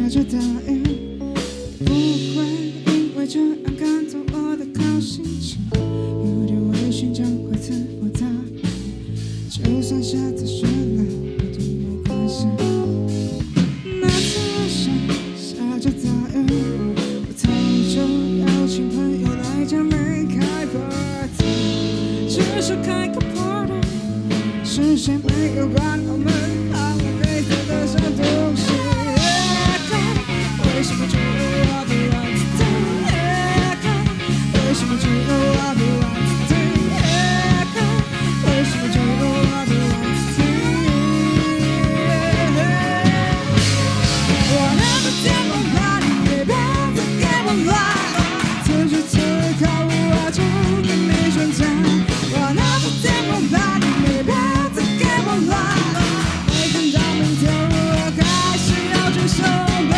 下着大雨，不会因为这样赶走我的好心情。有点微醺将会刺我的皮，就算下次雪了我都没关系。那次晚上下着大雨，我偷着邀请朋友来家里开 party， 只是开个 party， 是谁没有关好门，让我黑色的小东西。为什么只有我不让自己？为什么只有我不让自己？为什么只有我不让自己？我拿着电话把你别再给我来，此时此刻我就跟你说假。我拿着电话把你别再给我来，没看到明天我还是要去上班。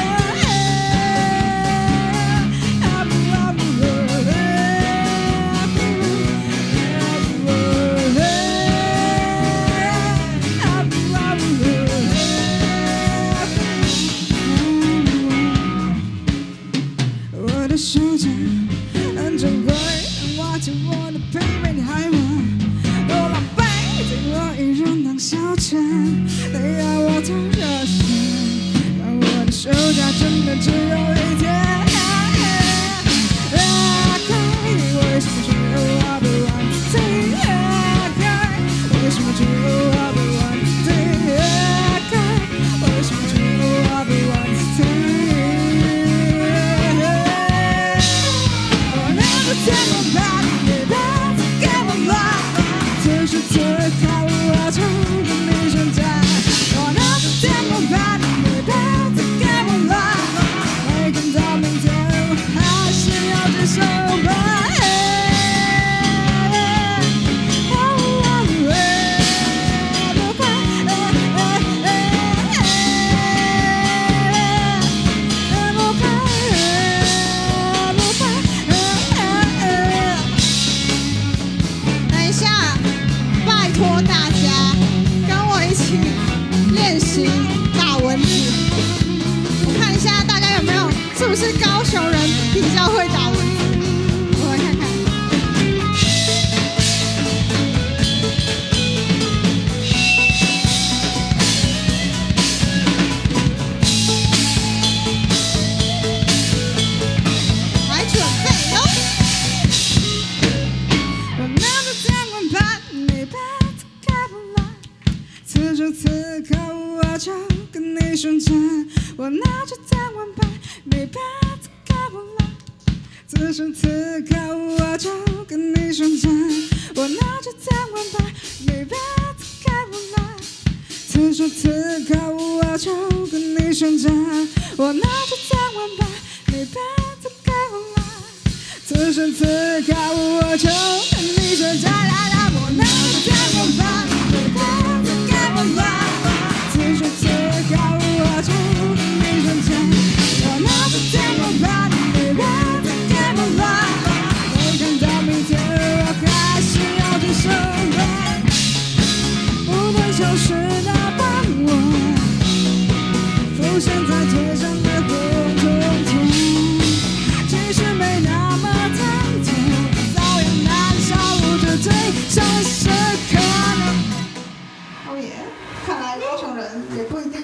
我的手指很珍贵，握紧我的疲惫，你还问多狼狈，对我一人当消遣，你要我多热血，但我的手甲真的只有一天。为什么只有我不让自己？为什么只有我不让自己？为什么只有我不让自己？天空把你别再给我来，此时此刻我就跟你说假。我拿着电话把你别再给我来，没看到明天我还是要去上班。大家跟我一起练习打蚊子，我看一下大家有没有，是不是高雄人比较会打蚊子？我来看看。来准备喽！我拿着电话把你别。此时此刻我就跟你说假，我拿着电话把你别再给我来。此时此刻我就跟你说假，我拿着电话把你别再给我来。此时此刻我就跟你说假，我拿着电话把你别再给我来。此时此刻我就跟你说假，我拿着电话把你别再给我来。此时此刻我就跟你说假，我拿着电话把你别再给我来，没看到明天我还是要去上班。不断消失的傍晚，浮现在街上的红彤彤，其实没那么疼痛，早阳难消无着最真实可能。哦耶，看来高雄人也不一定。